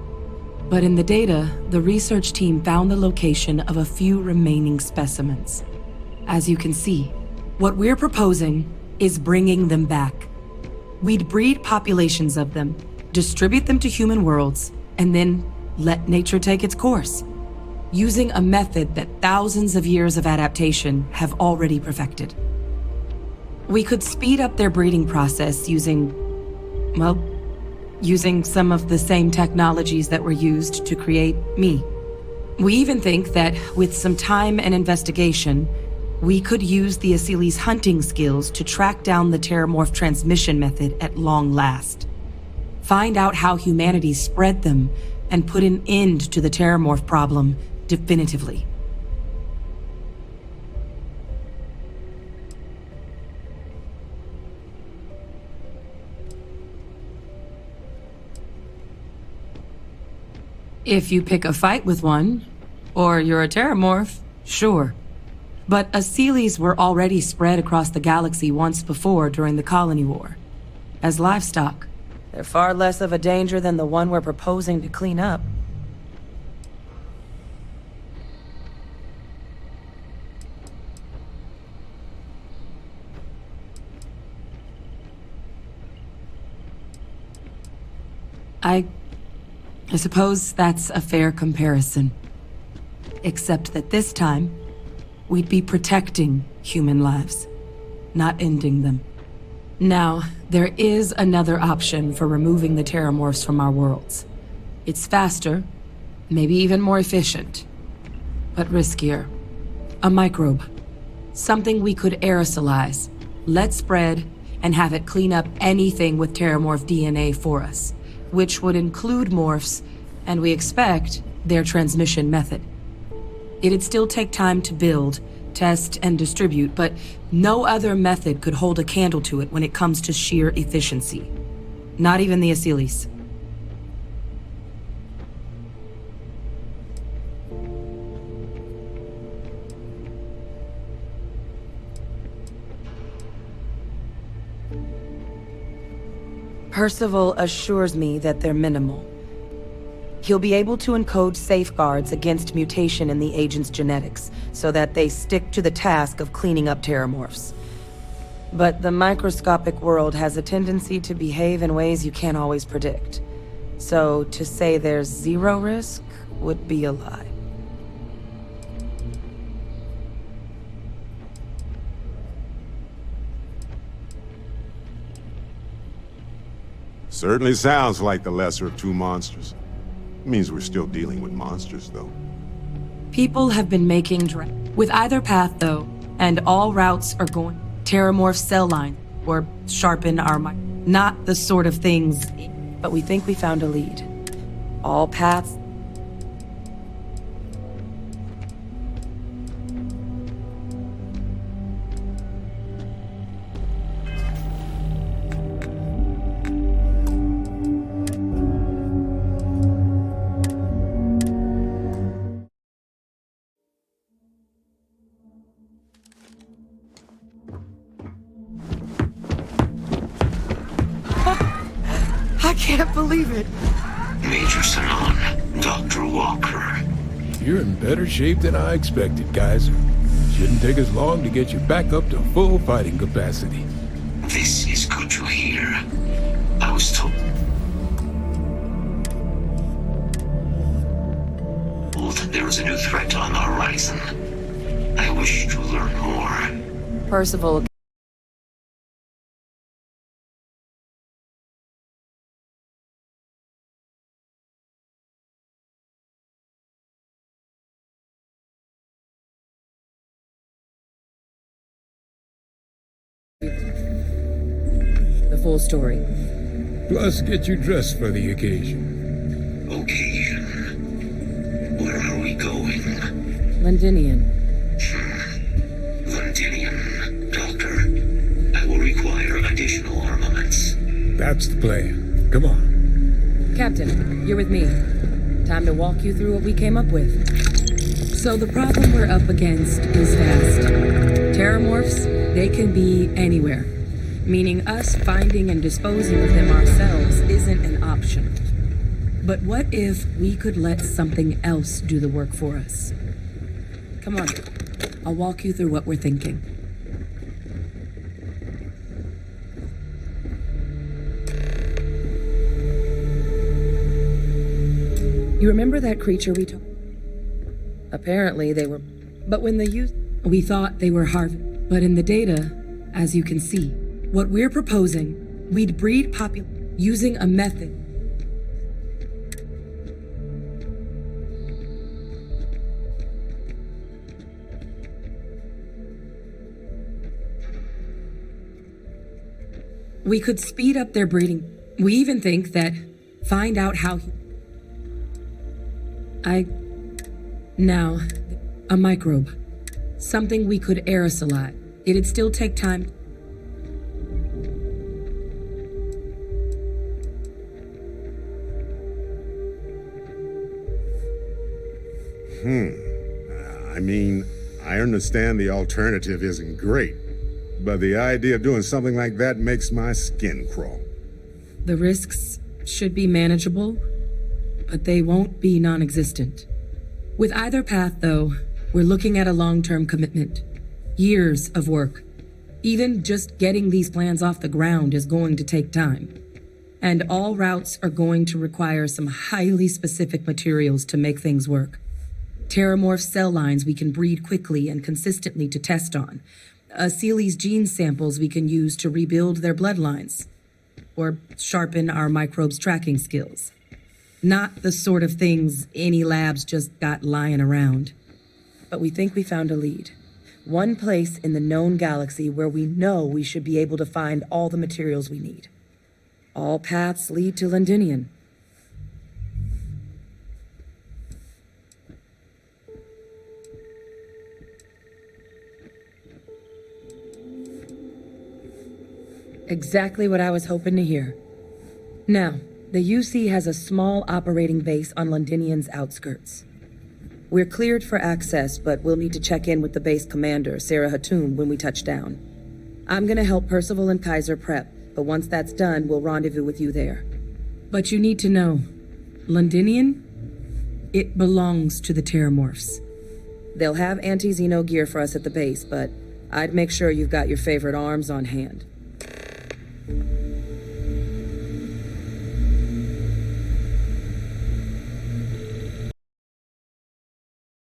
But in the data, the research team found the location of a few remaining specimens. As you can see, what we're proposing is bringing them back. We'd breed populations of them, distribute them to human worlds, and then let nature take its course, using a method that thousands of years of adaptation have already perfected. We could speed up their breeding process using some of the same technologies that were used to create me. We even think that with some time and investigation, we could use the Asili's hunting skills to track down the Terramorph transmission method at long last. Find out how humanity spread them and put an end to the Terramorph problem definitively. If you pick a fight with one, or you're a Terramorph, sure. But Asilis were already spread across the galaxy once before during the Colony War. As livestock. They're far less of a danger than the one we're proposing to clean up. I suppose that's a fair comparison. Except that this time, we'd be protecting human lives, not ending them. Now, there is another option for removing the Terramorphs from our worlds. It's faster, maybe even more efficient, but riskier. A microbe. Something we could aerosolize, let spread, and have it clean up anything with Terramorph DNA for us, which would include morphs, and we expect their transmission method. It'd still take time to build, test, and distribute, but no other method could hold a candle to it when it comes to sheer efficiency. Not even the Asilis. Percival assures me that they're minimal. He'll be able to encode safeguards against mutation in the agent's genetics, so that they stick to the task of cleaning up Terramorphs. But the microscopic world has a tendency to behave in ways you can't always predict. So to say there's zero risk would be a lie. Certainly sounds like the lesser of two monsters. Means we're still dealing with monsters, though. People have been making with either path, though, and all routes are going Terramorph cell line or sharpen our mind. Not the sort of things, but we think we found a lead. All paths. I can't believe it. Major Sanon, Dr. Walker. You're in better shape than I expected, Kaiser. Shouldn't take us long to get you back up to full fighting capacity. This is good to hear. I was told there is a new threat on the horizon. I wish to learn more. Percival. The full story. Plus, get you dressed for the occasion. Occasion? Where are we going? Londinian. Londinian, Doctor. I will require additional armaments. That's the plan. Come on. Captain, you're with me. Time to walk you through what we came up with. So the problem we're up against is vast. Terramorphs, they can be anywhere. Meaning us finding and disposing of them ourselves isn't an option. But what if we could let something else do the work for us? Come on, I'll walk you through what we're thinking. You remember that creature we took? Apparently they were... But when they used... We thought they were Harvard. But in the data, as you can see, what we're proposing, we'd breed using a method. We could speed up their breeding. We even think that find out how Now, a microbe. Something we could aerosolize. It'd still take time. I mean, I understand the alternative isn't great, but the idea of doing something like that makes my skin crawl. The risks should be manageable, but they won't be non-existent. With either path, though, we're looking at a long-term commitment. Years of work. Even just getting these plans off the ground is going to take time. And all routes are going to require some highly specific materials to make things work. Terramorph cell lines we can breed quickly and consistently to test on. Seeley's gene samples we can use to rebuild their bloodlines. Or sharpen our microbes' tracking skills. Not the sort of things any labs just got lying around. But we think we found a lead. One place in the known galaxy where we know we should be able to find all the materials we need. All paths lead to Londinian. Exactly what I was hoping to hear. Now, the UC has a small operating base on Londinian's outskirts. We're cleared for access, but we'll need to check in with the base commander, Sarah Hatum, when we touch down. I'm gonna help Percival and Kaiser prep, but once that's done, we'll rendezvous with you there. But you need to know, Londinian, it belongs to the Terramorphs. They'll have anti-Xeno gear for us at the base, but I'd make sure you've got your favorite arms on hand.